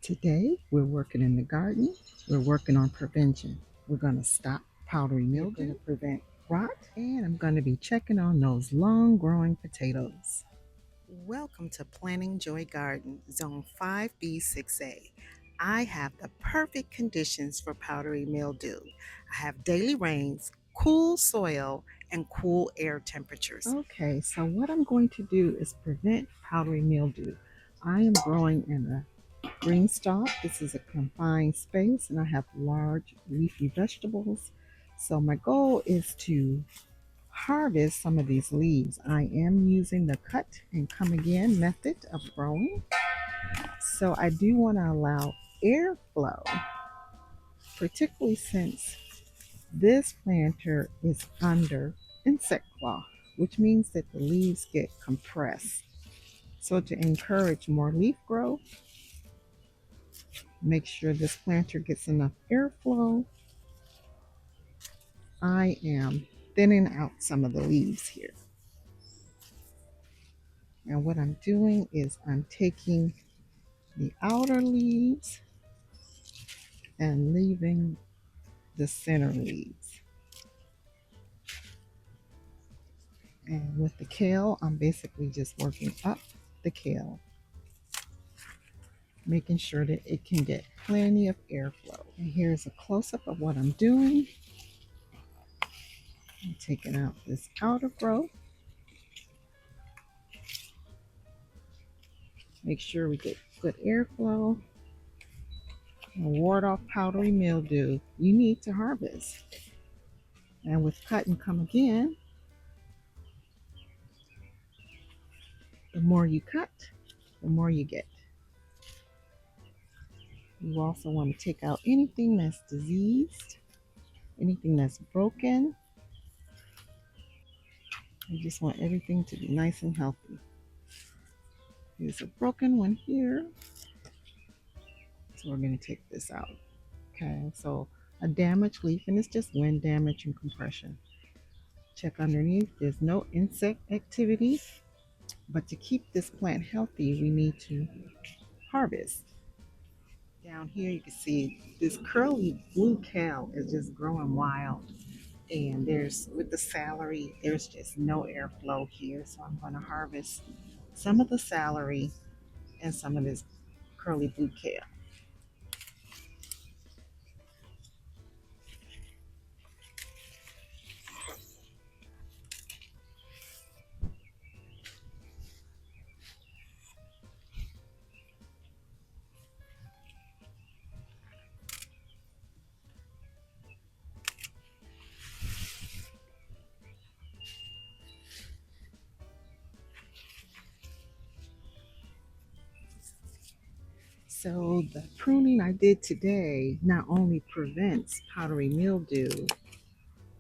Today, we're working in the garden. We're working on prevention. We're going to stop powdery mildew, we're going to prevent rot, and I'm going to be checking on those long-growing potatoes. Welcome to Planting Joy Garden, Zone 5B6A. I have the perfect conditions for powdery mildew. I have daily rains, cool soil, and cool air temperatures. Okay, so what I'm going to do is prevent powdery mildew. I am growing in a green stalk. This is a confined space and I have large leafy vegetables. So my goal is to harvest some of these leaves. I am using the cut and come again method of growing. So I do want to allow airflow, particularly since this planter is under insect claw, which means that the leaves get compressed. So to encourage more leaf growth, make sure this planter gets enough airflow. I am thinning out some of the leaves here. And what I'm doing is I'm taking the outer leaves and leaving the center leaves. And with the kale, I'm basically just working up the kale, making sure that it can get plenty of airflow. And here's a close-up of what I'm doing. I'm taking out this outer growth. Make sure we get good airflow and ward off powdery mildew. You need to harvest. And with cut and come again, the more you cut, the more you get. You also want to take out anything that's diseased, anything that's broken. You just want everything to be nice and healthy. There's a broken one here. So we're going to take this out. Okay, so a damaged leaf, and it's just wind damage and compression. Check underneath. There's no insect activity. But to keep this plant healthy, we need to harvest. Down here you can see this curly blue kale is just growing wild. And there's, with the celery, there's just no airflow here. So I'm going to harvest some of the celery and some of this curly blue kale. So the pruning I did today not only prevents powdery mildew,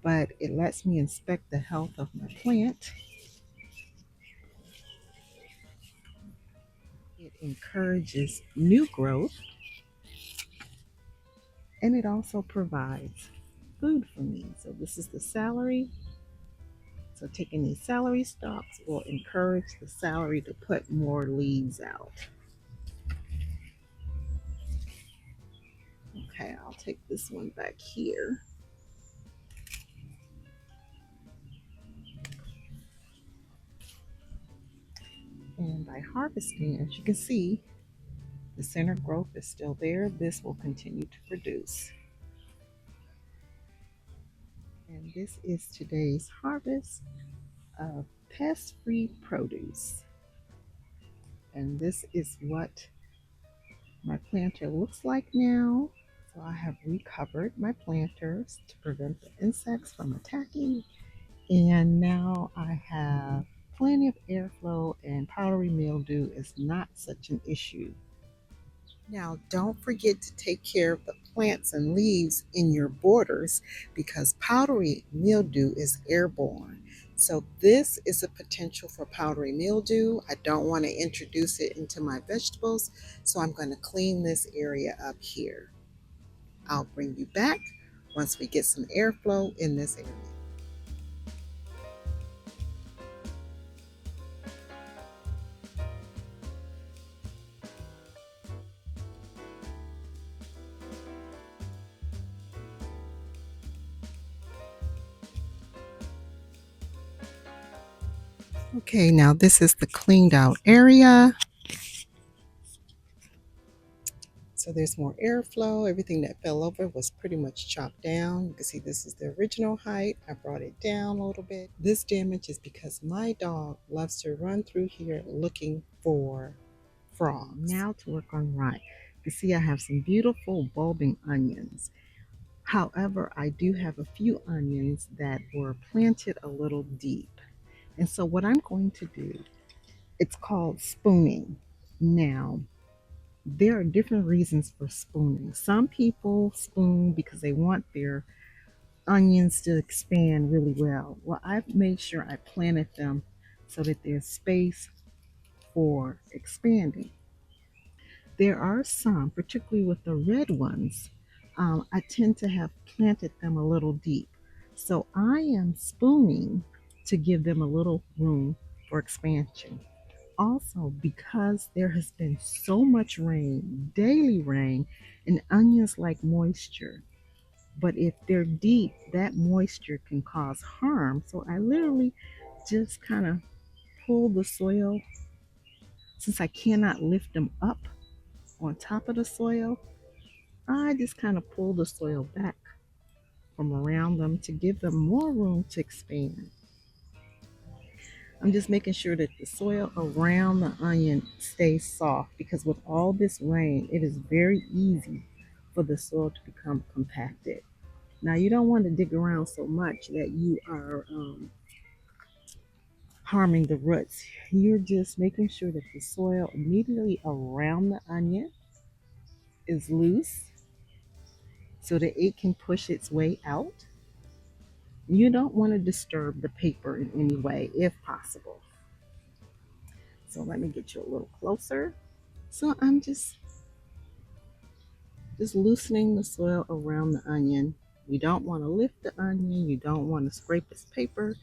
but it lets me inspect the health of my plant. It encourages new growth, and it also provides food for me. So this is the celery. So taking these celery stalks will encourage the celery to put more leaves out. Okay, I'll take this one back here. And by harvesting, as you can see, the center growth is still there. This will continue to produce. And this is today's harvest of pest-free produce. And this is what my planter looks like now. So I have recovered my planters to prevent the insects from attacking. And now I have plenty of airflow and powdery mildew is not such an issue. Now, don't forget to take care of the plants and leaves in your borders because powdery mildew is airborne. So this is a potential for powdery mildew. I don't want to introduce it into my vegetables, so I'm going to clean this area up here. I'll bring you back once we get some airflow in this area. Okay, now this is the cleaned out area. So there's more airflow. Everything that fell over was pretty much chopped down. You can see this is the original height. I brought it down a little bit. This damage is because my dog loves to run through here looking for frogs. Now to work on rye. You see I have some beautiful bulbing onions. However, I do have a few onions that were planted a little deep. And so what I'm going to do, it's called spooning. Now, there are different reasons for spooning. Some people spoon because they want their onions to expand really well. Well, I've made sure I planted them so that there's space for expanding. There are some, particularly with the red ones, I tend to have planted them a little deep. So I am spooning to give them a little room for expansion. Also, because there has been so much rain, daily rain, and onions like moisture. But if they're deep, that moisture can cause harm. So I literally just kind of pull the soil, since I cannot lift them up on top of the soil, I just kind of pull the soil back from around them to give them more room to expand. I'm just making sure that the soil around the onion stays soft, because with all this rain, it is very easy for the soil to become compacted. Now, you don't want to dig around so much that you are harming the roots. You're just making sure that the soil immediately around the onion is loose so that it can push its way out. You don't want to disturb the paper in any way if possible. So let me get you a little closer. So I'm just loosening the soil around the onion. You don't want to lift the onion. You don't want to scrape its paper.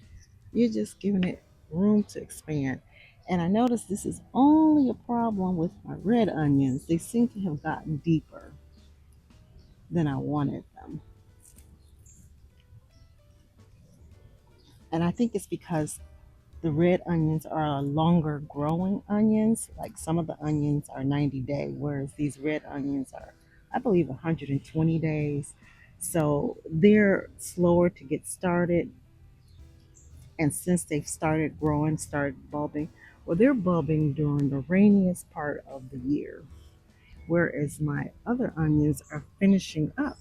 You're just giving it room to expand. And I noticed this is only a problem with my red onions. They seem to have gotten deeper than I wanted them. And I think it's because the red onions are longer growing onions. Like some of the onions are 90-day, whereas these red onions are, I believe, 120 days. So they're slower to get started. And since they've started growing, started bulbing, well, they're bulbing during the rainiest part of the year, whereas my other onions are finishing up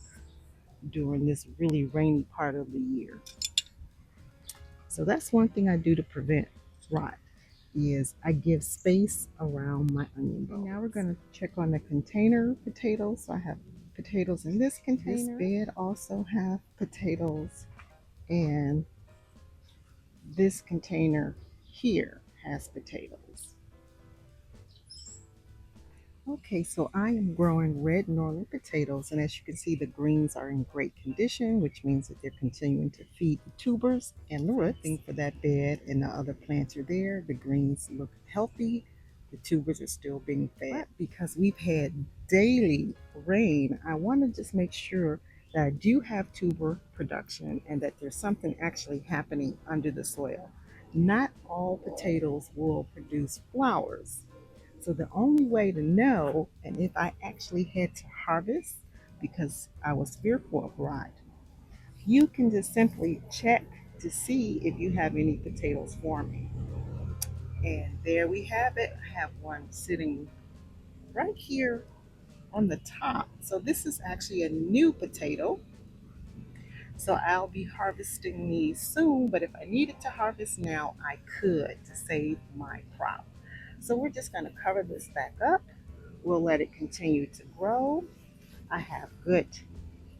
during this really rainy part of the year. So that's one thing I do to prevent rot, is I give space around my onion bulbs. Now we're going to check on the container potatoes. So I have potatoes in this container. This bed also have potatoes, and this container here has potatoes. Okay, so I am growing red Norland potatoes, and as you can see, the greens are in great condition, which means that they're continuing to feed the tubers and the roots. Thing for that bed and the other plants are there. The greens look healthy. The tubers are still being fed. But because we've had daily rain, I want to just make sure that I do have tuber production and that there's something actually happening under the soil. Not all potatoes will produce flowers. So the only way to know, and if I actually had to harvest because I was fearful of rot, you can just simply check to see if you have any potatoes forming. And there we have it. I have one sitting right here on the top. So this is actually a new potato. So I'll be harvesting these soon, but if I needed to harvest now, I could to save my crop. So we're just going to cover this back up. We'll let it continue to grow. I have good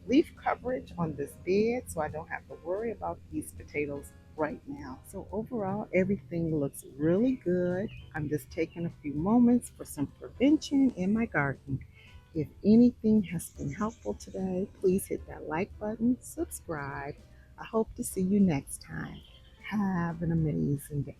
leaf coverage on this bed, so I don't have to worry about these potatoes right now. So overall, everything looks really good. I'm just taking a few moments for some prevention in my garden. If anything has been helpful today, please hit that like button, subscribe. I hope to see you next time. Have an amazing day.